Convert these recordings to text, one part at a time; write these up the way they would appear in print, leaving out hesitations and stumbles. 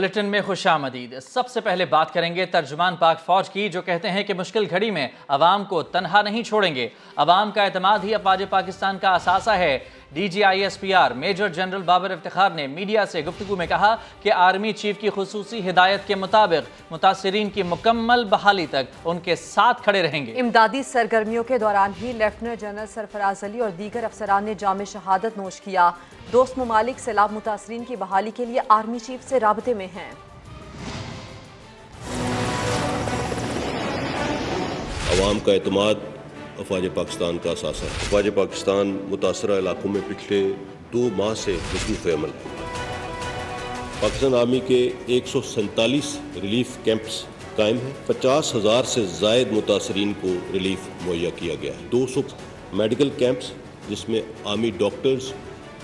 Bulletin में खुशामदीद। सबसे पहले बात करेंगे तर्जुमान पाक फौज की, जो कहते हैं कि मुश्किल घड़ी में अवाम को तनहा नहीं छोड़ेंगे। अवाम का एतमाद ही अफवाज पाकिस्तान का असासा है। DGISPR major general Babar Iftikhar ने मीडिया से गुफ्तगू में कहा कि आर्मी चीफ की खुसूसी हिदायत के मुताबिक मुतासिरीन की मुकम्मल बहाली तक उनके साथ खड़े रहेंगे। इमदादी सरगर्मियों के दौरान ही लेफ्टिनेंट जनरल सरफराज अली और दीगर अफसरान ने जाम शहादत नोश किया। दोस्त ममालिक सैलाब मुतासरीन की बहाली के लिए आर्मी चीफ से राबते में हैं। अवाम का एतमाद अफवाज पाकिस्तान का असासा है। अफवाज पाकिस्तान मुतासरा इलाकों में पिछले 2 माह से मसरूफ़ अमल है। पाकिस्तान आर्मी के 147 रिलीफ कैंप्स कायम हैं। 50,000 से ज़ायद मुतासरीन को रिलीफ मुहैया किया गया है। 200 मेडिकल कैंप्स जिसमें आर्मी डॉक्टर्स,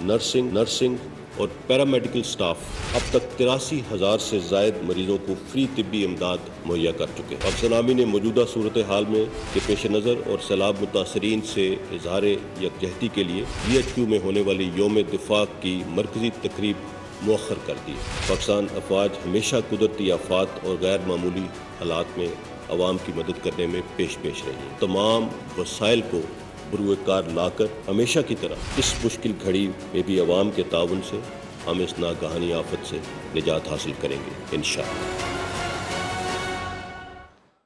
नर्सिंग और पैरामेडिकल स्टाफ अब तक 83,000 से ज़ायद मरीजों को फ्री तिब्बी इमदाद मुहैया कर चुके हैं। पाकिस्तान आर्मी ने मौजूदा सूरत हाल में के पेश नज़र और सैलाब मुतासरीन से इजहार यकजहती के लिए GHQ में होने वाली यौम दिफा की मरकजी तकरीब मुअख्खर कर दी है। पाकिस्तान अफवाज हमेशा कुदरती आफात और गैर मामूली हालात में अवाम की मदद करने में पेश रही है। तमाम वसाइल को बुरुएकार लाकर हमेशा की तरह इस मुश्किल घड़ी में भी अवाम के ताउन से हम इस नागहानी आफत से निजात हासिल करेंगे इंशाअल्लाह।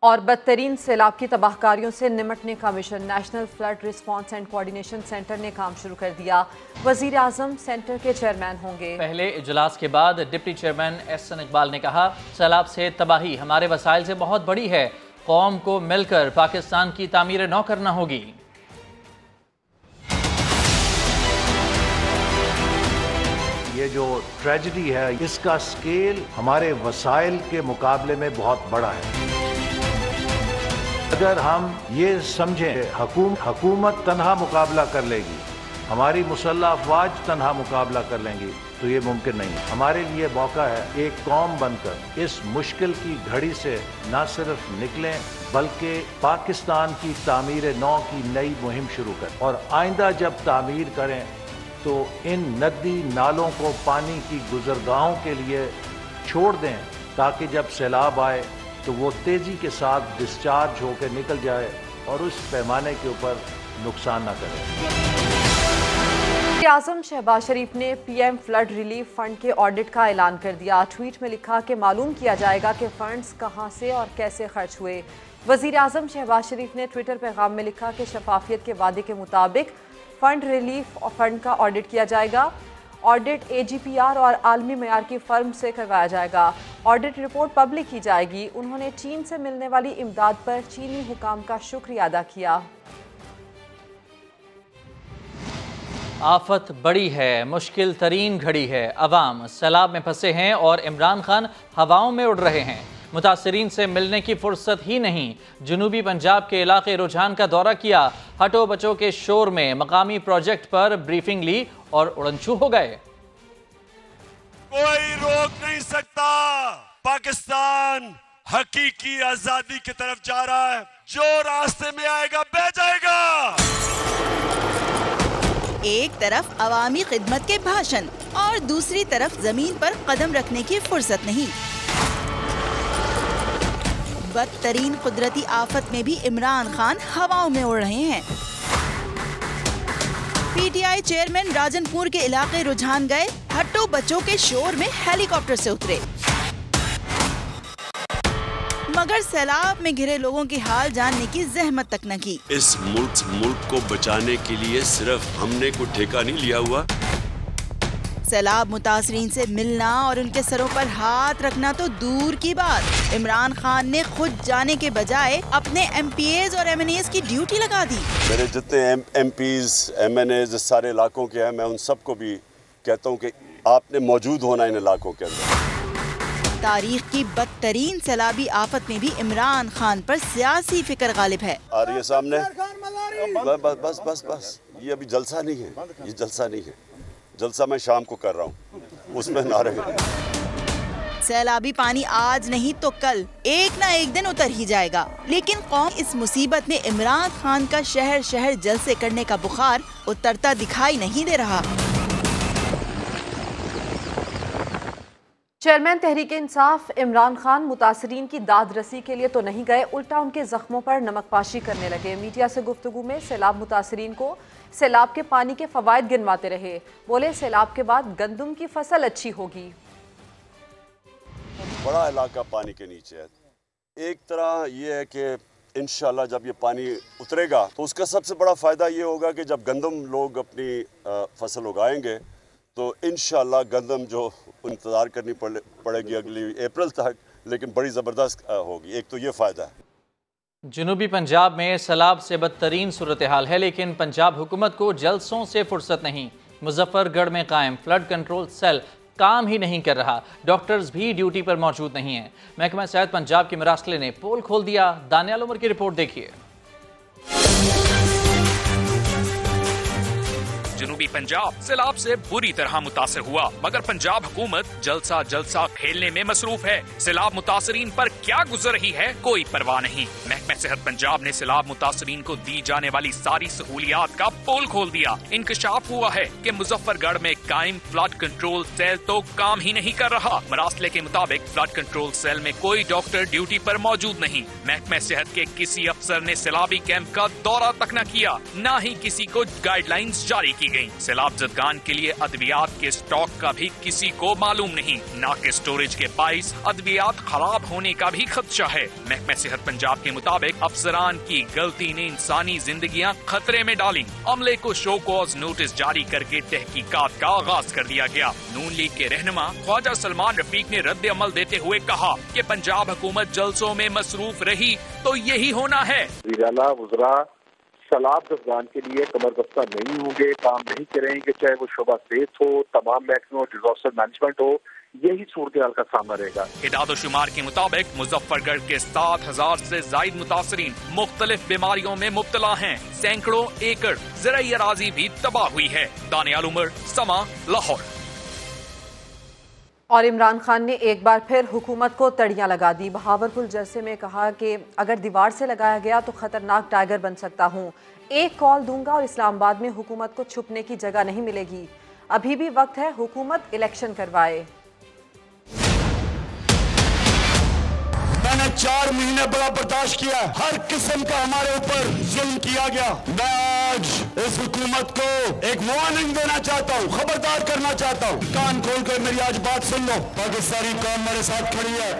और बदतरीन सैलाब की तबाहकारियों से निमटने का mission national flood response and coordination centre ने काम शुरू कर दिया। वजीर आजम सेंटर के चेयरमैन होंगे। पहले इजलास के बाद डिप्टी चेयरमैन एहसन इकबाल ने कहा, सैलाब से तबाही हमारे वसाइल से बहुत बड़ी है। कौम को मिलकर पाकिस्तान की तामीर नौ करना होगी। ये जो ट्रेजेडी है इसका स्केल हमारे वसाइल के मुकाबले में बहुत बड़ा है। अगर हम ये समझें हुकूमत तनहा मुकाबला कर लेगी, हमारी मुसल्लह अफवाज तनहा मुकाबला कर लेंगी, तो ये मुमकिन नहीं है। हमारे लिए मौका है एक कौम बनकर इस मुश्किल की घड़ी से न सिर्फ निकलें बल्कि पाकिस्तान की तामीर नौ की नई मुहिम शुरू करें। और आइंदा जब तामीर करें तो इन नदी नालों को पानी की गुजरगाहों के लिए छोड़ दें, ताकि जब सैलाब आए तो वो तेज़ी के साथ डिस्चार्ज होकर निकल जाए और उस पैमाने के ऊपर नुकसान न करे। वज़ीर आज़म शहबाज शरीफ ने PM फ्लड रिलीफ फंड के ऑडिट का ऐलान कर दिया। ट्वीट में लिखा कि मालूम किया जाएगा कि फंड्स कहां से और कैसे खर्च हुए। वज़ीर आज़म शहबाज शरीफ ने ट्विटर पैगाम में लिखा कि शफाफियत के वादे के मुताबिक फंड रिलीफ और फंड का ऑडिट किया जाएगा। ऑडिट AGPR और आलमी मयार की फर्म से करवाया जाएगा। ऑडिट रिपोर्ट पब्लिक की जाएगी। उन्होंने चीन से मिलने वाली इमदाद पर चीनी हुकाम का शुक्रिया अदा किया। आफत बड़ी है, मुश्किल तरीन घड़ी है। अवाम सैलाब में फंसे हैं और इमरान खान हवाओं में उड़ रहे हैं। मुतासरीन से मिलने की फुर्सत ही नहीं। जनूबी पंजाब के इलाके रुझान का दौरा किया। हटो बचो के शोर में मकामी प्रोजेक्ट पर ब्रीफिंग ली और उड़नछू हो गए। कोई रोक नहीं सकता। पाकिस्तान हकीकी आजादी की तरफ जा रहा है। जो रास्ते में आएगा बह जाएगा। एक तरफ अवामी खिदमत के भाषण और दूसरी तरफ जमीन पर कदम रखने की फुर्सत नहीं। बदतरीन कुदरती आफत में भी इमरान खान हवाओं में उड़ रहे हैं। PTI चेयरमैन राजनपुर के इलाके रुझान गए। हट्टो बच्चों के शोर में हेलीकॉप्टर से उतरे, मगर सैलाब में घिरे लोगों की हाल जानने की जहमत तक न की। इस मुल्क को बचाने के लिए सिर्फ हमने को ठेका नहीं लिया हुआ। सैलाब मुतासरीन से मिलना और उनके सरों पर हाथ रखना तो दूर की बात, इमरान खान ने खुद जाने के बजाय अपने MPAs और MNAs की ड्यूटी लगा दी। मेरे जितने MPs MNAs सारे इलाकों के हैं, मैं उन सबको भी कहता हूँ कि आपने मौजूद होना इन इलाकों के अंदर। तारीख की बदतरीन सैलाबी आफत में भी इमरान खान पर सियासी फिक्र गालिब है। आ रही है सामने। बस ये अभी जलसा नहीं है, ये जलसा नहीं है। जलसा मैं शाम को कर रहा हूँ, उसमें ना रहे। सैलाबी पानी आज नहीं तो कल एक ना एक दिन उतर ही जाएगा, लेकिन कौम इस मुसीबत में इमरान खान का शहर शहर जलसे करने का बुखार उतरता दिखाई नहीं दे रहा। चेयरमैन तहरीक इंसाफ इमरान खान मुतासरीन की दाद रसी के लिए तो नहीं गए, उल्टा उनके जख्मों पर नमकपाशी करने लगे। मीडिया से गुफ्तगू में सैलाब मुतासरीन को सैलाब के पानी के फवायद गिनवाते रहे। बोले सैलाब के बाद गंदम की फसल अच्छी होगी। बड़ा इलाका पानी के नीचे है। एक तरह ये है कि इंशाल्लाह जब ये पानी उतरेगा तो उसका सबसे बड़ा फ़ायदा ये होगा कि जब गंदम लोग अपनी फसल उगाएंगे तो इंशाल्लाह गंदम जो इंतज़ार करनी पड़ेगी अगली अप्रैल तक, लेकिन बड़ी ज़बरदस्त होगी। एक तो ये फ़ायदा है। जनूबी पंजाब में सैलाब से बदतरीन सूरत हाल है, लेकिन पंजाब हुकूमत को जलसों से फुर्सत नहीं। मुजफ्फरगढ़ में कायम फ्लड कंट्रोल सेल काम ही नहीं कर रहा, डॉक्टर्स भी ड्यूटी पर मौजूद नहीं हैं। महकमा सेहत पंजाब के मरासले ने पोल खोल दिया। दानियाल उमर की रिपोर्ट देखिए। जनूबी पंजाब सैलाब से बुरी तरह मुतासर हुआ, मगर पंजाब हुकूमत जलसा खेलने में मसरूफ है। सैलाब मुतासरीन पर क्या गुजर रही है कोई परवाह नहीं। महकमा सेहत पंजाब ने सैलाब मुतासरीन को दी जाने वाली सारी सहूलियात का पोल खोल दिया। इंकशाफ हुआ है कि मुजफ्फरगढ़ में कायम फ्लड कंट्रोल सेल तो काम ही नहीं कर रहा। मरासले के मुताबिक फ्लड कंट्रोल सेल में कोई डॉक्टर ड्यूटी पर मौजूद नहीं। महकमा सेहत के किसी अफसर ने सैलाबी कैंप का दौरा तक न किया, न ही किसी को गाइडलाइंस जारी की गई। सैलाब ज़दगान के लिए अद्वियात के स्टॉक का भी किसी को मालूम नहीं, न के स्टोरेज के बाइस अद्वियात खराब होने का भी खदशा है। महकमा सेहत पंजाब के मुताबिक अफसरान की गलती ने इंसानी जिंदगियां खतरे में डाली। अमले को शो कॉज नोटिस जारी करके तहकीकात का आगाज कर दिया गया। नून लीग के रहनुमा ख्वाजा सलमान रफीक ने रद्द अमल देते हुए कहा कि पंजाब हुकूमत जलसों में मसरूफ रही तो यही होना है। सैलाब ज़दगान के लिए कमर बस्ता नहीं होंगे, काम नहीं करेंगे, चाहे वो शोबा सेहत हो, तमाम महकमे डिजास्टर मैनेजमेंट हो, यही सूरत हाल का सामना रहेगा। इदाद-ओ-शुमार के मुताबिक मुजफ्फरगढ़ के 7000 से जायद मुतासरीन मुख्तलिफ बीमारियों में मुब्तला हैं। सैकड़ों एकड़ ज़राई अराजी भी तबाह हुई है। दानियाल उमर, समा, लाहौर। और इमरान खान ने एक बार फिर हुकूमत को तड़ियां लगा दी। बहावलपुर जलसे में कहा कि अगर दीवार से लगाया गया तो खतरनाक टाइगर बन सकता हूं। एक कॉल दूंगा और इस्लामाबाद में हुकूमत को छुपने की जगह नहीं मिलेगी। अभी भी वक्त है, हुकूमत इलेक्शन करवाए। मैंने 4 महीने बड़ा बर्दाश्त किया, हर किस्म का हमारे ऊपर जुल्म किया गया। मैं आज इस हुकूमत को एक वार्निंग देना चाहता हूँ, खबरदार करना चाहता हूँ। कान खोल कर मेरी आज बात सुन लो। पाकिस्तानी कौम मेरे साथ खड़ी है।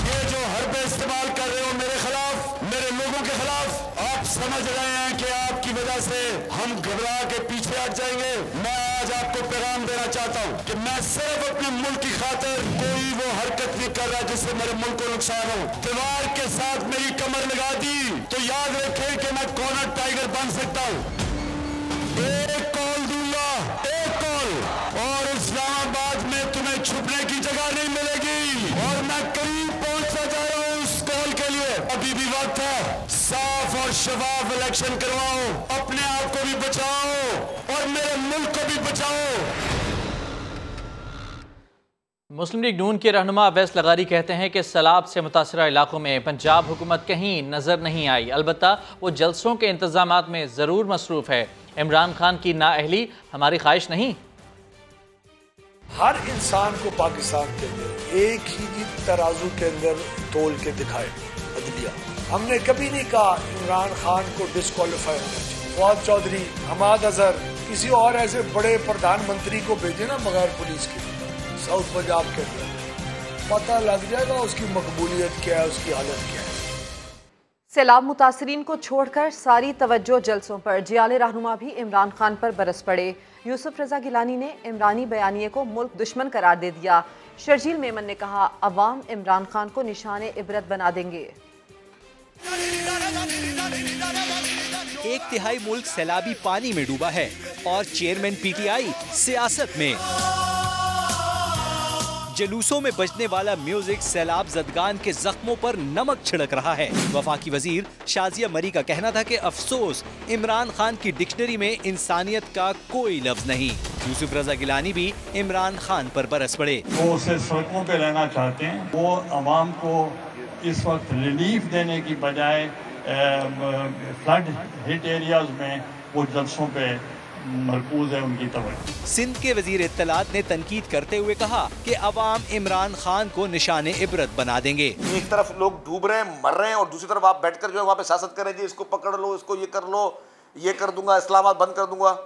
ये जो हरबे इस्तेमाल कर रहे हो मेरे खिलाफ, मेरे लोगों के खिलाफ, आप समझ रहे हैं कि आपकी वजह से हम घबरा के पीछे हट जाएंगे। मैं आज आपको पैगाम देना चाहता हूँ कि मैं सिर्फ अपने मुल्क की खातिर कोई वो हरकत नहीं कर रहा जिससे मेरे मुल्क को नुकसान हो। दीवार के साथ मेरी कमर लगा दी तो याद रखें कि मैं कॉर्नर टाइगर बन सकता हूँ। एक कॉल दूंगा, एक कॉल, और इस्लामाबाद में तुम्हें छुपने की जगह नहीं मिलेगी। और मैं करीब पहुंचता जा रहा हूँ उस कॉल के लिए। अभी भी वक्त है, साफ और शफाफ इलेक्शन करवाओ, अपने आप को भी बचाओ और मेरे मुल्क को भी बचाओ। मुस्लिम लीग नून के रहनुमा अवैस लगारी कहते हैं कि सैलाब से मुतासरा इलाकों में पंजाब हुकूमत कहीं नजर नहीं आई, अलबत्ता वो जलसों के इंतजामात में जरूर मसरूफ है। इमरान खान की नाअहली हमारी ख्वाहिश नहीं। हर इंसान को पाकिस्तान के अंदर एक ही तराजू के अंदर तोल के दिखाए अदलिया। हमने कभी नहीं कहा इमरान खान को डिस्क्वालीफाई होना चाहिए। फवाद चौधरी, हमाद अजहर, किसी और ऐसे बड़े प्रधानमंत्री को भेजे ना बगैर पुलिस के साउथ पंजाब के अंदर, पता लग जाएगा उसकी मकबूलियत क्या है, उसकी हालत क्या है। सैलाब मुतासरीन को छोड़कर सारी तवज्जो जलसों पर। जियाले रहनुमा भी इमरान खान पर बरस पड़े। यूसुफ रजा गिलानी ने इमरानी बयानिए को मुल्क दुश्मन करार दे दिया। शर्जील मेमन ने कहा अवाम इमरान खान को निशाने इबरत बना देंगे। 1/3 मुल्क सैलाबी पानी में डूबा है और चेयरमैन पीटीआई सियासत में। जुलूसों में बजने वाला म्यूजिक सैलाब ज़दगान के जख्मों पर नमक छिड़क रहा है। वफाकी वजीर शाजिया मरी का कहना था कि अफसोस इमरान खान की डिक्शनरी में इंसानियत का कोई लफ्ज नहीं। यूसुफ रजा गिलानी भी इमरान खान पर बरस पड़े। वो उसे सड़कों पे रहना चाहते हैं। वो अवाम को इस वक्त रिलीफ देने की बजाय फ्लड हिट एरियाज में वो जलसों पे मरकूज है उनकी तवज्जो। सिंध के वजीर इत्तलात ने तनकीद करते हुए कहा कि अवाम इमरान खान को निशाने इबरत बना देंगे। एक तरफ लोग डूब रहे हैं, मर रहे हैं, और दूसरी तरफ आप बैठकर जो है वहाँ पे सियासत करें, जी इसको पकड़ लो, इसको ये कर लो, ये कर दूंगा, इस्लामाबाद बंद कर दूंगा।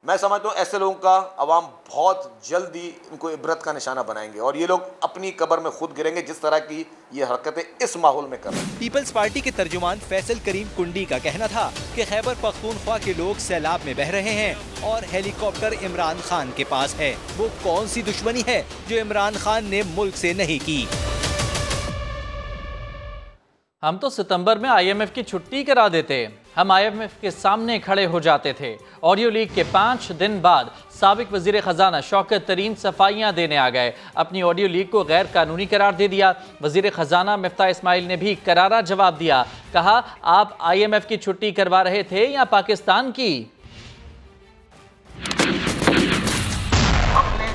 मैं समझता हूँ ऐसे लोगों का अवाम बहुत जल्दी इनको इबरत का निशाना बनाएंगे और ये लोग अपनी कब्र में खुद गिरेंगे जिस तरह की ये हरकतें इस माहौल में कर रहे हैं। पीपल्स पार्टी के तर्जुमान फैसल करीम कुंडी का कहना था कि खैबर पख्तूनख्वा के लोग सैलाब में बह रहे हैं और हेलीकॉप्टर इमरान खान के पास है। वो कौन सी दुश्मनी है जो इमरान खान ने मुल्क से नहीं की? हम तो सितंबर में IMF की छुट्टी करा देते, हम IMF के सामने खड़े हो जाते थे। ऑडियो लीक के 5 दिन बाद साबिक वजीर खजाना शौकत तरीन सफाइयां देने आ गए, अपनी ऑडियो लीक को गैर कानूनी करार दे दिया। वजीर खजाना मिफ्ता इस्माइल ने भी करारा जवाब दिया, कहा आप IMF की छुट्टी करवा रहे थे या पाकिस्तान की?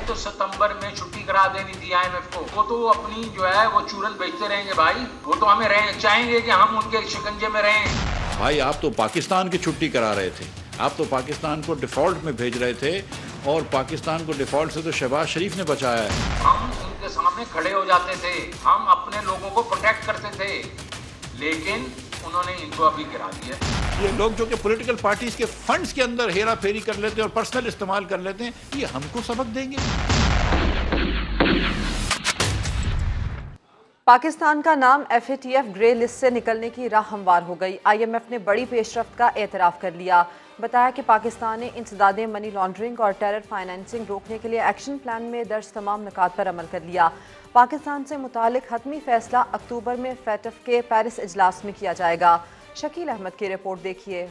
तो सितंबर में छुट्टी करा देनी थी IMF को, वो तो अपनी जो है वो चूरन बेचते रहेंगे भाई। वो तो हमें चाहेंगे कि हम उनके शिकंजे में रहें। भाई आप तो पाकिस्तान की छुट्टी करा रहे थे, आप तो पाकिस्तान को डिफॉल्ट में भेज रहे थे और पाकिस्तान को डिफॉल्ट से तो शहबाज शरीफ ने बचाया है। हम उनके सामने खड़े हो जाते थे, हम अपने लोगों को प्रोटेक्ट करते थे, लेकिन उन्होंने इनको अभी गिरा दिया। ये लोग जो कि पॉलिटिकल पार्टीज के फंड्स के अंदर हेरा फेरी कर लेते हैं और पर्सनल इस्तेमाल कर लेते हैं, ये हमको सबक देंगे। पाकिस्तान का नाम FATF ग्रे लिस्ट से निकलने की राह हमवार हो गई। IMF ने बड़ी पेशरफ्त का एतराफ़ कर लिया, बताया कि पाकिस्तान ने इंसदादे मनी लॉन्ड्रिंग और टेरर फाइनेंसिंग रोकने के लिए एक्शन प्लान में दर्ज तमाम नुकात पर अमल कर लिया। पाकिस्तान से मुतालिक हतमी फैसला अक्टूबर में FATF के पेरिस इजलास में किया जाएगा। शकील अहमद की रिपोर्ट देखिए।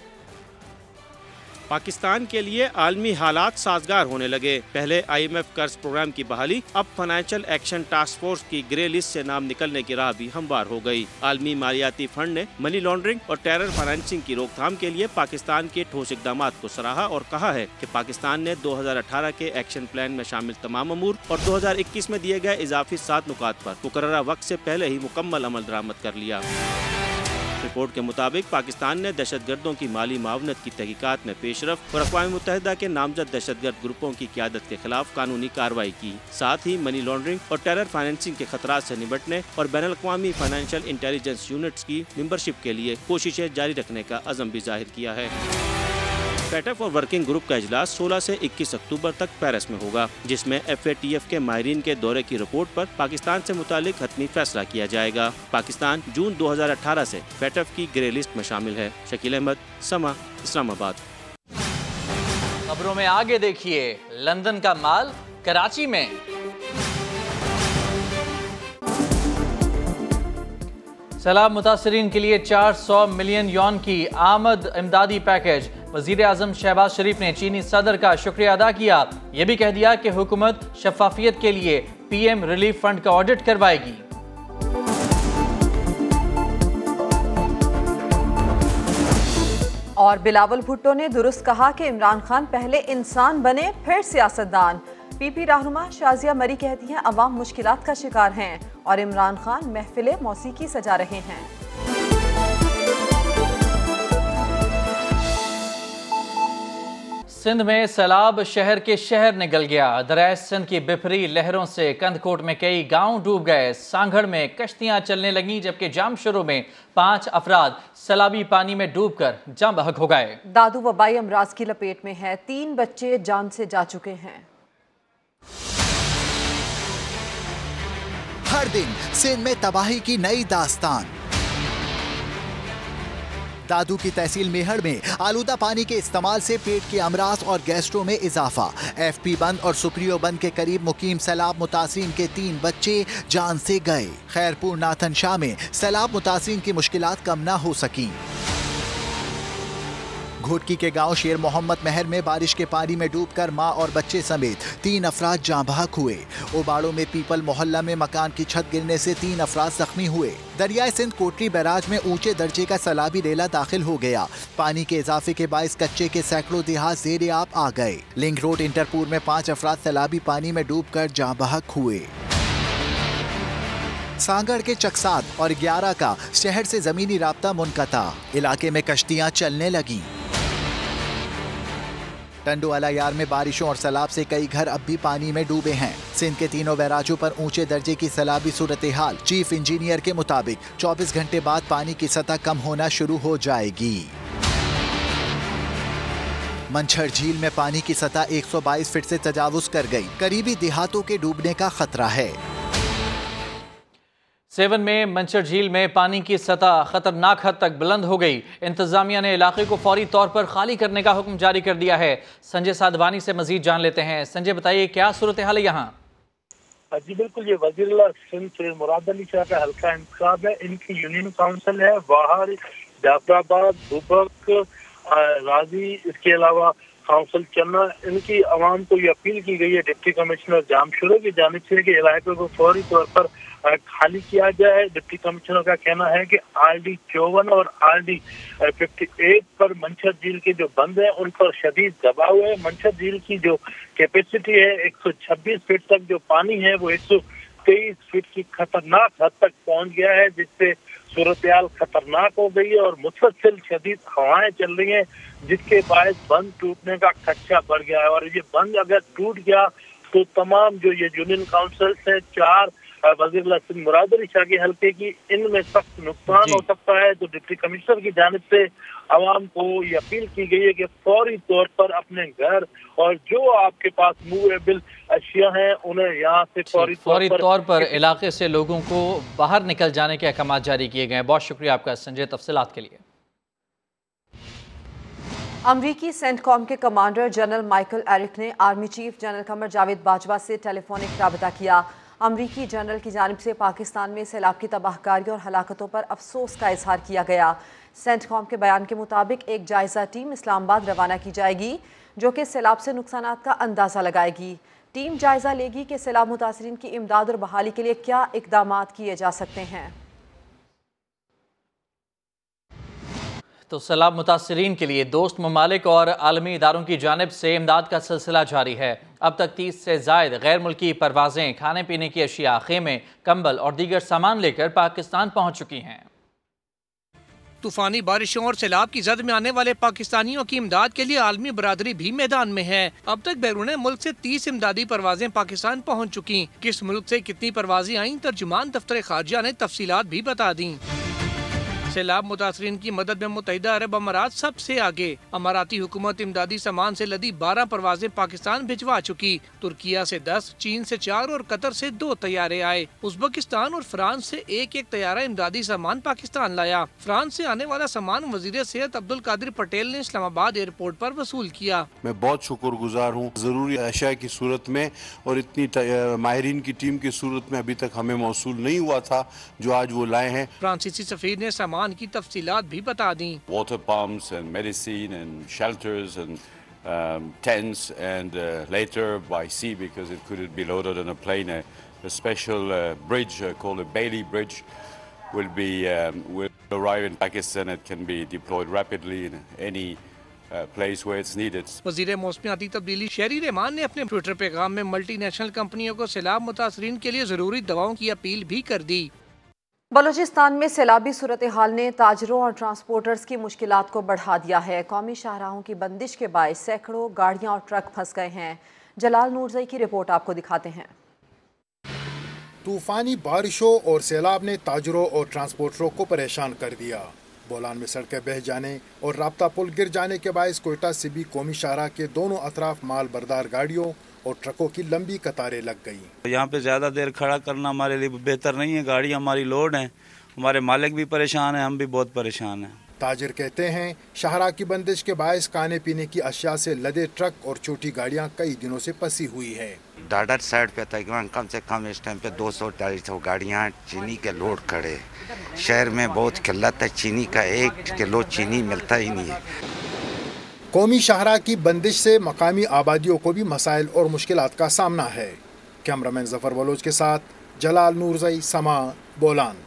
पाकिस्तान के लिए आलमी हालात साजगार होने लगे। पहले IMF कर्ज प्रोग्राम की बहाली, अब फाइनेंशियल एक्शन टास्क फोर्स की ग्रे लिस्ट से नाम निकलने की राह भी हमवार हो गई। आलमी मालियाती फंड ने मनी लॉन्ड्रिंग और टेरर फाइनेंसिंग की रोकथाम के लिए पाकिस्तान के ठोस इकदामात को सराहा और कहा है कि पाकिस्तान ने 2018 के एक्शन प्लान में शामिल तमाम अमूर और 2021 में दिए गए इजाफी 7 नुकात पर मुकर्ररा वक्त से पहले ही मुकम्मल अमल दरामद कर लिया। रिपोर्ट के मुताबिक पाकिस्तान ने दहशतगर्दों की माली मावनत की तहकीकात में पेशरफ और अक़वाम मुत्तहिदा के नामजद दहशतगर्द ग्रुपों की क़यादत के खिलाफ कानूनी कार्रवाई की। साथ ही मनी लॉन्ड्रिंग और टेरर फाइनेंसिंग के खतरात से निपटने और बैनुल-अक़वामी फाइनेंशियल इंटेलिजेंस यूनिट्स की मेंबरशिप के लिए कोशिशें जारी रखने का अज़म भी जाहिर किया है। FATF और वर्किंग ग्रुप का इजलास 16 से 21 अक्टूबर तक पेरिस में होगा, जिसमें FATF के माहिरीन के दौरे की रिपोर्ट पर पाकिस्तान से मुतालिक हतमी फैसला किया जाएगा। पाकिस्तान जून 2018 से FATF की ग्रे लिस्ट में शामिल है। शकील अहमद, समा, इस्लामाबाद। खबरों में आगे देखिए, लंदन का माल कराची में। सैलाब मुतासरीन के लिए 400 मिलियन यौन की आमद इमदादी पैकेज। वजीर आजम शहबाज शरीफ ने चीनी सदर का शुक्रिया अदा किया, यह भी कह दिया कि हुकूमत शफाफियत के लिए PM रिलीफ फंड का ऑडिट करवाएगी। और बिलावल भुट्टो ने दुरुस्त कहा कि इमरान खान पहले इंसान बने फिर सियासतदान। PP रहनुमा शाजिया मरी कहती हैं अवाम मुश्किलात का शिकार हैं और इमरान खान महफिले मौसीकी सजा रहे हैं। सिंध में सैलाब शहर के शहर निगल गया। दरिया सिंध की बिफरी लहरों से कंदकोट में कई गांव डूब गए। सांगड़ में कश्तियां चलने लगीं, जबकि जामशुरू में 5 अफराद सैलाबी पानी में डूबकर जाँ बहक हो गए। दादू वबाई अमराज की लपेट में है, 3 बच्चे जान से जा चुके हैं। हर दिन सिंध में तबाही की नई दास्तान। दादू की तहसील मेहड़ में आलूदा पानी के इस्तेमाल से पेट के अमराज और गैस्ट्रो में इजाफा। FP बंद और सुप्रियो बंद के करीब मुकीम सैलाब मुतासिरीन के 3 बच्चे जान से गए। खैरपुर नाथन शाह में सैलाब मुतासिरीन की मुश्किलात कम न हो सकी। घोटकी के गांव शेर मोहम्मद महर में बारिश के पानी में डूबकर मां और बच्चे समेत 3 अफराद जाँ बहक हुए। ओबाड़ो में पीपल मोहल्ला में मकान की छत गिरने से 3 अफराद जख्मी हुए। दरियाए सिंध कोटरी बैराज में ऊंचे दर्जे का सैलाबी रेला दाखिल हो गया। पानी के इजाफे के बायस कच्चे के सैकड़ों देहात ज़ेरे आब आ गए। लिंक रोड इंटरपुर में 5 अफराद सैलाबी पानी में डूबकर जाँ बहक हुए। सांगड़ के चकसाद और 11 का शहर से जमीनी राब्ता मुनक़ता। इलाके में कश्तियां चलने लगी। टंडो अलायार में बारिशों और सैलाब से कई घर अब भी पानी में डूबे हैं। सिंध के तीनों बैराजों पर ऊंचे दर्जे की सैलाबी सूरत हाल। चीफ इंजीनियर के मुताबिक 24 घंटे बाद पानी की सतह कम होना शुरू हो जाएगी। मंछर झील में पानी की सतह 122 फीट से तजावुज कर गई। करीबी देहातों के डूबने का खतरा है। सेवन में मंछर झील में पानी की सतह खतरनाक हद तक बुलंद हो गई। इंतजामिया ने इलाके को फौरी तौर पर खाली करने का हुक्म जारी कर दिया है। संजय साधवानी से मजीद जान लेते हैं। संजय, बताइए क्या सूरत हाल है यहाँ? जी बिल्कुल, ये वज़ीर सिंध सैयद मुराद अली शाह का हल्का इंतखाब है। इनकी यूनियन काउंसिल है बाहर जाफराबाद, दुबक, राजी, इसके अलावा काउंसिल चन्ना। इनकी आवाम को ये अपील की गई है डिप्टी कमिश्नर जामशुरा की जानिब से कि इलाके को फौरी तौर पर खाली किया जाए। डिप्टी कमिश्नर का कहना है कि RD 54 और RD 58 पर मंछर झील के जो बंद है उन पर शदीद दबाव है। मंछर झील की जो कैपेसिटी है 126 फीट तक जो पानी है वो 123 फीट की खतरनाक हद तक पहुंच गया है, जिससे सूरत-ए-हाल खतरनाक हो गई है और मुसलसल शदीद हवाएं चल रही हैं, जिसके बायस बंद टूटने का खदशा बढ़ गया है। और ये बंद अगर टूट गया तो तमाम जो ये यूनियन काउंसिल है 4 वज़ीर सिंध मुराद अली शाह के हल्के की, इनमें सख्त नुकसान हो सकता है। तो डिप्टी कमिश्नर की जानिब से आवाम को ये अपील की गई है कि फौरी तौर पर अपने घर और जो आपके पास मूवेबल अशिया हैं उन्हें यहाँ से फौरी तौर पर इलाके से लोगों को बाहर निकल जाने के अहकाम जारी किए गए हैं। बहुत शुक्रिया आपका संजय, तफसीलात के लिए। अमरीकी सेंटकॉम के कमांडर जनरल माइकल एरिक ने army chief general Qamar Javed Bajwa से टेलीफोनिक राबता किया। अमरीकी जनरल की जानिब से पाकिस्तान में सैलाब की तबाहकारी और हलाकतों पर अफसोस का इजहार किया गया। सेंटकॉम के बयान के मुताबिक एक जायजा टीम इस्लामाबाद रवाना की जाएगी जो कि सैलाब से नुकसानात का अंदाज़ा लगाएगी। टीम जायजा लेगी कि सैलाब मुतासरीन की इमदाद और बहाली के लिए क्या इकदामात किए जा सकते हैं। तो सैलाब मुतासरीन के लिए दोस्त ममालिक और आलमी इदारों की जानिब से इमदाद का सिलसिला जारी है। अब तक 30 से ज़ायद गैर मुल्की परवाजें खाने पीने की अशिया, खेमे, कंबल और दीगर सामान लेकर पाकिस्तान पहुँच चुकी हैं। तूफानी बारिशों और सैलाब की जद में आने वाले पाकिस्तानियों की इमदाद के लिए आलमी बरादरी भी मैदान में है। अब तक बैरून मुल्क से 30 इमदादी परवाजें पाकिस्तान पहुँच चुकी। किस मुल्क से कितनी परवाजें आईं, तर्जुमान दफ्तर खारजा ने तफसीलात भी बता दी। सैलाब मुतासरीन की मदद में मुत्तहिदा अरब अमारात सबसे आगे। अमाराती हुकूमत इमदादी सामान से लदी 12 परवाजें पाकिस्तान भिजवा चुकी। तुर्किया से 10, चीन से 4 और कतर से 2 तैयारे आए। उज़्बेकिस्तान और फ्रांस से एक तैयारा इमदादी सामान पाकिस्तान लाया। फ्रांस से आने वाला सामान वज़ीर सेहत अब्दुल कादिर पटेल ने इस्लामाबाद एयरपोर्ट पर वसूल किया। मैं बहुत शुक्रगुजार हूँ। जरूरी अशिया की सूरत में और इतनी माहिरीन की टीम की सूरत में अभी तक हमें मौसूल नहीं हुआ था जो आज वो लाए हैं। फ्रांसीसी सफीर ने सामान की तफसीलात भी बता दी। Water pumps and medicine and shelters and tents and later by sea because it couldn't be loaded on a plane. A special bridge called a Bailey Bridge will arrive in Pakistan. It can be deployed rapidly in any place where it's needed. वज़ीर मौसमियाती तब्दीली शहरी रहमान ने अपने Twitter पैगाम में multinational कंपनियों को सैलाब मुतासरीन के लिए जरूरी दवाओं की अपील भी कर दी। बलूचिस्तान में सैलाबी सूरत हाल ने ताजरों और ट्रांसपोर्टर्स की मुश्किलात को बढ़ा दिया है। कौमी शाहराहों की बंदिश के बायस सैकड़ों गाड़ियां और ट्रक फंस गए हैं। जलाल नूरजई की रिपोर्ट आपको दिखाते हैं। तूफानी बारिशों और सैलाब ने ताजरों और ट्रांसपोर्टरों को परेशान कर दिया। बोलान में सड़कें बह जाने और राब्ता पुल गिर जाने के बायस कोयटा से भी कौमी शाहराह के दोनों अतराफ माल बरदार गाड़ियों और ट्रकों की लंबी कतारें लग गई। यहाँ पे ज्यादा देर खड़ा करना हमारे लिए बेहतर नहीं है। गाड़ी हमारी लोड है, हमारे मालिक भी परेशान है, हम भी बहुत परेशान हैं। ताजिर कहते हैं शाहराह की बंदिश के बायस खाने पीने की अशिया से लदे ट्रक और छोटी गाड़ियाँ कई दिनों से फंसी हुई है। दादर साइड पे तकरीबन कम से कम इस टाइम पे 200-250 गाड़ियाँ चीनी के लोड खड़े। शहर में बहुत किल्लत है, चीनी का 1 किलो चीनी मिलता ही नहीं है। कौमी शाहराह की बंदिश से मकामी आबादियों को भी मसाइल और मुश्किलात का सामना है। कैमरामैन जफर बलोच के साथ जलाल नूरजई, समा, बोलान।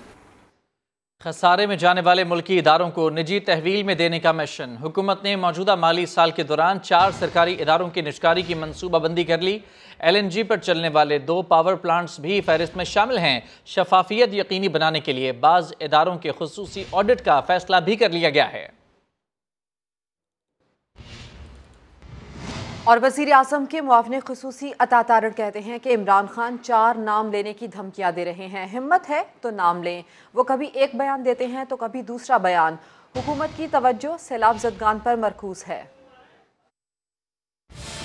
खसारे में जाने वाले मुल्की इदारों को निजी तहवील में देने का मिशन। हुकूमत ने मौजूदा माली साल के दौरान 4 सरकारी इदारों की निजकारी की मनसूबाबंदी कर ली। LNG पर चलने वाले 2 पावर प्लांट्स भी फहरिस्त में शामिल हैं। शफाफियत यकीनी बनाने के लिए बाज़ इदारों के खुसूसी ऑडिट का फैसला भी कर लिया गया है। और वज़ीर आज़म के मुआविन ख़ुसूसी अता तारड़ कहते हैं कि इमरान खान 4 नाम लेने की धमकियां दे रहे हैं। हिम्मत है तो नाम लें। वो कभी एक बयान देते हैं तो कभी दूसरा बयान। हुकूमत की तवज्जो सैलाब ज़दगान पर मरकूज है।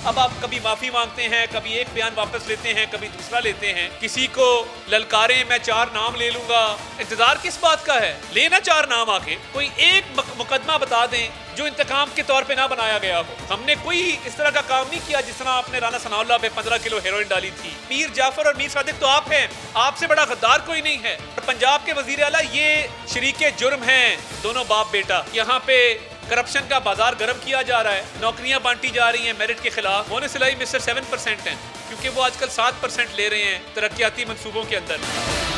अब आप कभी माफी मांगते हैं, कभी एक बयान वापस लेते हैं, कभी दूसरा लेते हैं। किसी को ललकारें मैं 4 नाम ले लूंगा, इंतजार किस बात का है? लेना 4 नाम आके कोई एक मुकदमा बता दें जो इंतकाम के तौर पे ना बनाया गया हो। हमने कोई इस तरह का काम नहीं किया जिस तरह आपने राना सनाउल्लाह पे 15 किलो हेरोइन डाली थी। मीर जाफर और मीर सादिक तो आप हैं, आपसे बड़ा गद्दार कोई नहीं है। पंजाब के वजीर आला ये शरीके जुर्म हैं, दोनों बाप बेटा। यहाँ पे करप्शन का बाजार गर्म किया जा रहा है, नौकरियां बांटी जा रही हैं मेरिट के खिलाफ। बोनस सिलाई मिस्टर 7% है, क्योंकि वो आजकल 7% ले रहे हैं तरक्याती मंसूबों के अंदर।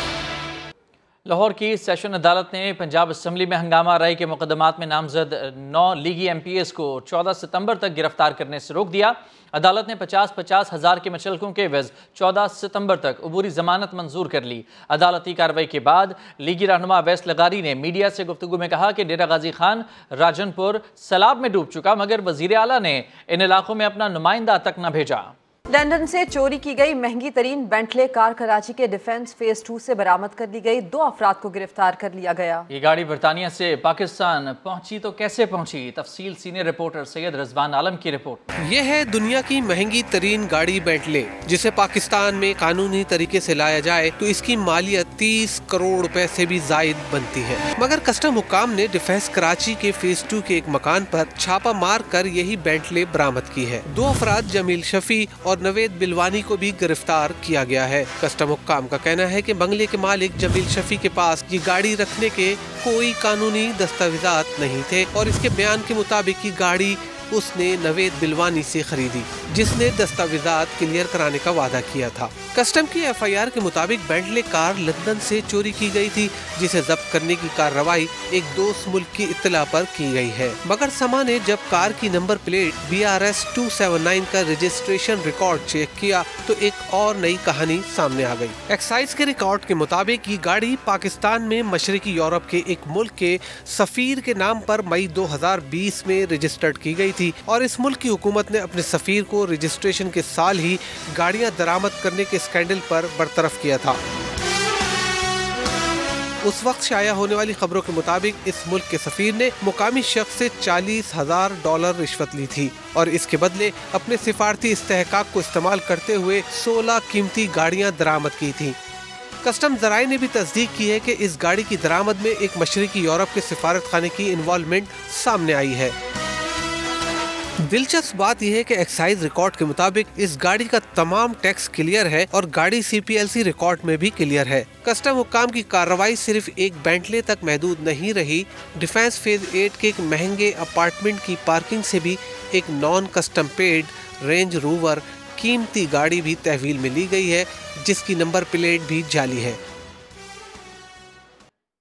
लाहौर की सेशन अदालत ने पंजाब असम्बली में हंगामा राय के मुकदमात में नामजद 9 लीगी MPs को 14 सितंबर तक गिरफ्तार करने से रोक दिया। अदालत ने 50-50 हज़ार के मचलकों के एवज 14 सितंबर तक अबूरी जमानत मंजूर कर ली। अदालती कार्रवाई के बाद लीगी रहनुमा अवैस लगारी ने मीडिया से गुफ्तगू में कहा कि डेरा गाजी खान राजनपुर सैलाब में डूब चुका, मगर वजीर आला ने इन इलाकों में अपना नुमाइंदा तक न भेजा। लंदन से चोरी की गई महंगी तरीन बेंटले कार कराची के डिफेंस फेज 2 से बरामद कर ली गई। 2 अफराद को गिरफ्तार कर लिया गया। ये गाड़ी बरतानिया से पाकिस्तान पहुंची तो कैसे पहुंची? तफसील सीनियर रिपोर्टर सैयद रिजवान आलम की रिपोर्ट। ये है दुनिया की महंगी तरीन गाड़ी बेंटले, जिसे पाकिस्तान में कानूनी तरीके से लाया जाए तो इसकी मालियत 30 करोड़ रुपए से भी जायद बनती है। मगर कस्टम हुकाम ने डिफेंस कराची के फेज 2 के एक मकान पर छापा मार कर यही बेंटले बरामद की है। 2 अफराद जमील शफी और नवेद बिलवानी को भी गिरफ्तार किया गया है। कस्टम हुक्काम का कहना है कि बंगले के मालिक जमील शफी के पास ये गाड़ी रखने के कोई कानूनी दस्तावेजात नहीं थे और इसके बयान के मुताबिक ये गाड़ी उसने नवेद बिलवानी से खरीदी, जिसने दस्तावेजात क्लियर कराने का वादा किया था। कस्टम की FIR के मुताबिक बेंटले कार लंदन से चोरी की गई थी, जिसे जब्त करने की कार्रवाई एक दोस्त मुल्क की इत्तला पर की गई है। मगर समा ने जब कार की नंबर प्लेट BRS 279 का रजिस्ट्रेशन रिकॉर्ड चेक किया तो एक और नई कहानी सामने आ गई। एक्साइज के रिकॉर्ड के मुताबिक ये गाड़ी पाकिस्तान में मशरकी यूरोप के एक मुल्क के सफीर के नाम पर मई 2020 में रजिस्टर्ड की गई थी और इस मुल्क की हुकूमत ने अपने सफीर को रजिस्ट्रेशन के साल ही गाड़ियां दरामद करने के स्कैंडल पर बरतरफ किया था। उस वक्त शाया होने वाली खबरों के मुताबिक इस मुल्क के सफीर ने मुकामी शख्स से $40,000 रिश्वत ली थी और इसके बदले अपने सिफारती इस्तेहकाक को इस्तेमाल करते हुए 16 कीमती गाड़ियां दरामद की थी। कस्टम जराये ने भी तस्दीक की है कि इस गाड़ी की दरामद में एक मशरकी यूरोप के सिफारत खाने की इन्वॉल्वमेंट सामने आई है। दिलचस्प बात यह है कि एक्साइज रिकॉर्ड के मुताबिक इस गाड़ी का तमाम टैक्स क्लियर है और गाड़ी CPLC रिकॉर्ड में भी क्लियर है। कस्टम हुक्काम की कार्रवाई सिर्फ एक बेंटले तक महदूद नहीं रही। डिफेंस फेज 8 के एक महंगे अपार्टमेंट की पार्किंग से भी एक non custom paid range rover कीमती गाड़ी भी तहवील में ली गई है, जिसकी नंबर प्लेट भी जाली है।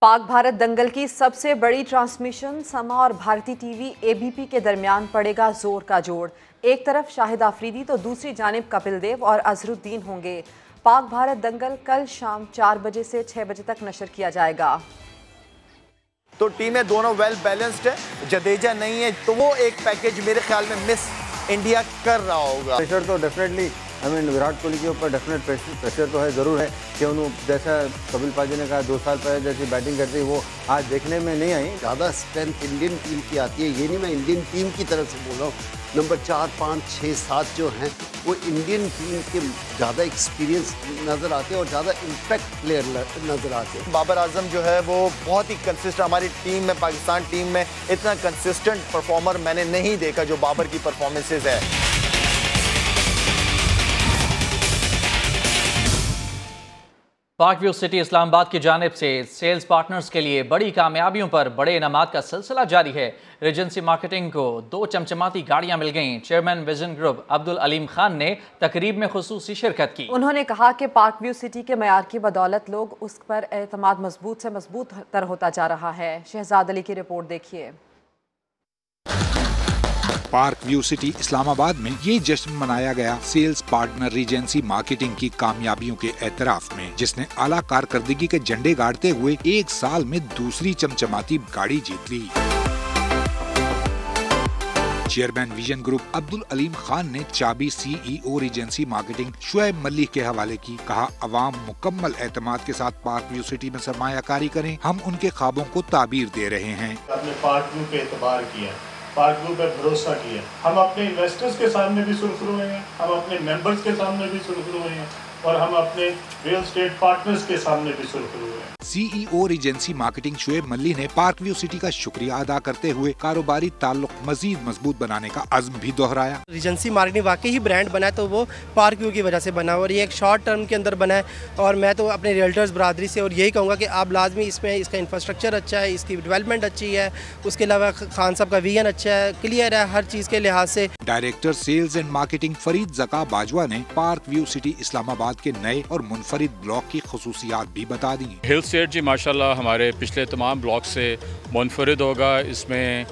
पाक भारत दंगल की सबसे बड़ी ट्रांसमिशन समा और भारती TV ABP के दरमियान पड़ेगा जोर का जोड़। एक तरफ शाहिद आफरीदी तो दूसरी जानिब कपिल देव और अजहरुद्दीन होंगे। पाक भारत दंगल कल शाम 4 बजे से 6 बजे तक नशर किया जाएगा। तो टीमें दोनों वेल बैलेंस्ड है, जडेजा नहीं है तो वो एक पैकेज मेरे ख्याल में मिस इंडिया कर रहा होगा। प्रेशर तो डेफिनेटली विराट कोहली के ऊपर डेफिनेट प्रेशर तो है, ज़रूर है कि उन्होंने जैसा कपिल पाजी ने कहा 2 साल पहले जैसी बैटिंग करती है वो आज देखने में नहीं आई। ज़्यादा स्ट्रेंथ इंडियन टीम की आती है, ये नहीं मैं इंडियन टीम की तरफ से बोल रहा हूँ। नंबर 4, 5, 6, 7 जो हैं वो इंडियन टीम के ज़्यादा एक्सपीरियंस नज़र आते हैं और ज़्यादा इम्पैक्ट प्लेयर नज़र आते हैं। बाबर आजम जो है वो बहुत ही कंसिस्टेंट, हमारी टीम में पाकिस्तान टीम में इतना कंसिस्टेंट परफॉर्मर मैंने नहीं देखा जो बाबर की परफॉर्मेंसेज है। पाक व्यू सिटी इस्लामाबाद की जानिब से सेल्स पार्टनर्स के लिए बड़ी कामयाबियों पर बड़े इनामात का सिलसिला जारी है। रीजेंसी मार्केटिंग को 2 चमचमाती गाड़ियां मिल गईं। Chairman Vision Group Abdul Aleem Khan ने तकरीब में खुसूसी शिरकत की। उन्होंने कहा कि पाक व्यू सिटी के मयार की बदौलत लोग उस पर एतमाद मजबूत से मजबूत तर होता जा रहा है। शहजाद अली की रिपोर्ट देखिए। पार्क व्यू सिटी इस्लामाबाद में ये जश्न मनाया गया सेल्स पार्टनर रीजेंसी मार्केटिंग की कामयाबियों के एतराफ में, जिसने आला कारकर्दगी के झंडे गाड़ते हुए 1 साल में दूसरी चमचमाती गाड़ी जीत ली। Chairman Vision Group Abdul Aleem Khan ने चाबी CEO Regency marketing Shoaib Malik के हवाले की। कहा, अवाम मुकम्मल एतमाद के साथ पार्क व्यू सिटी में सरमायाकारी करें, हम उनके ख्वाबों को ताबीर दे रहे हैं। अपने पार्क व्यू पे एतबार किया, पार्क व्यू पे भरोसा किया। हम अपने इन्वेस्टर्स के सामने भी सुरखरू हैं, हम अपने मेंबर्स के सामने भी सुरखरू हैं और हम अपने रियल स्टेट पार्टनर्स के सामने भी सुरखरू हैं। CEO रीजेंसी मार्केटिंग शुएब मल्ली ने पार्क व्यू सिटी का शुक्रिया अदा करते हुए कारोबारी ताल्लुक मजीद मजबूत बनाने का अज़्म भी दोहराया। रीजेंसी मार्केटिंग वाकई ही ब्रांड बना है तो वो पार्क व्यू की वजह से बना और ये एक शॉर्ट टर्म के अंदर बना है। और मैं तो अपने रियल्टर्स बरादरी से और यही कहूँगा कि आप लाजमी इसमें इसका इंफ्रास्ट्रक्चर अच्छा है, इसकी डेवलपमेंट अच्छी है, उसके अलावा खान साहब का विजन अच्छा है, क्लियर है हर चीज़ के लिहाज से। Director sales and marketing Farid Zaka Bajwa ने पार्क व्यू सिटी इस्लामाबाद के नए और मुनफरिद ब्लॉक की खुसूसियात भी बता दी। हिल स्टेट जी माशाल्लाह हमारे पिछले तमाम ब्लॉक से मुनफरिद होगा। इसमें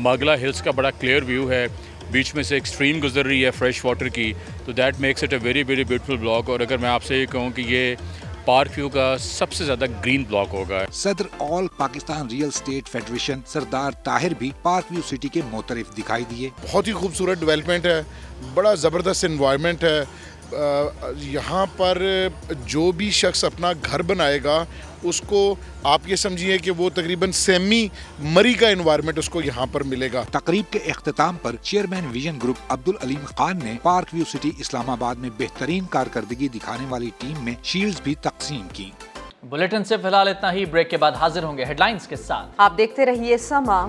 मगला हिल्स का बड़ा क्लियर व्यू है, बीच में से एक स्ट्रीम गुजर रही है फ्रेश वाटर की, तो that makes it a very very beautiful block. और अगर मैं आपसे ये कहूँ कि ये पार्क व्यू का सबसे ज्यादा ग्रीन ब्लॉक होगा। सदर All Pakistan Real Estate Federation Sardar Tahir भी पार्क व्यू सिटी के मोतरिफ दिखाई दिए। बहुत ही खूबसूरत डेवलपमेंट है, बड़ा ज़बरदस्त इन्वायरमेंट है। यहाँ पर जो भी शख्स अपना घर बनाएगा उसको आप ये समझिए कि वो तकरीबन सेमी मरी का एनवायरनमेंट उसको यहाँ पर मिलेगा। तकरीब के इख्तिताम पर chairman Vision Group Abdul Aleem Khan ने पार्क व्यू सिटी इस्लामाबाद में बेहतरीन कारकर्दगी दिखाने वाली टीम में शील्ड्स भी तकसीम की। बुलेटिन से फिलहाल इतना ही। ब्रेक के बाद हाजिर होंगे हेडलाइंस के साथ। आप देखते रहिए समा।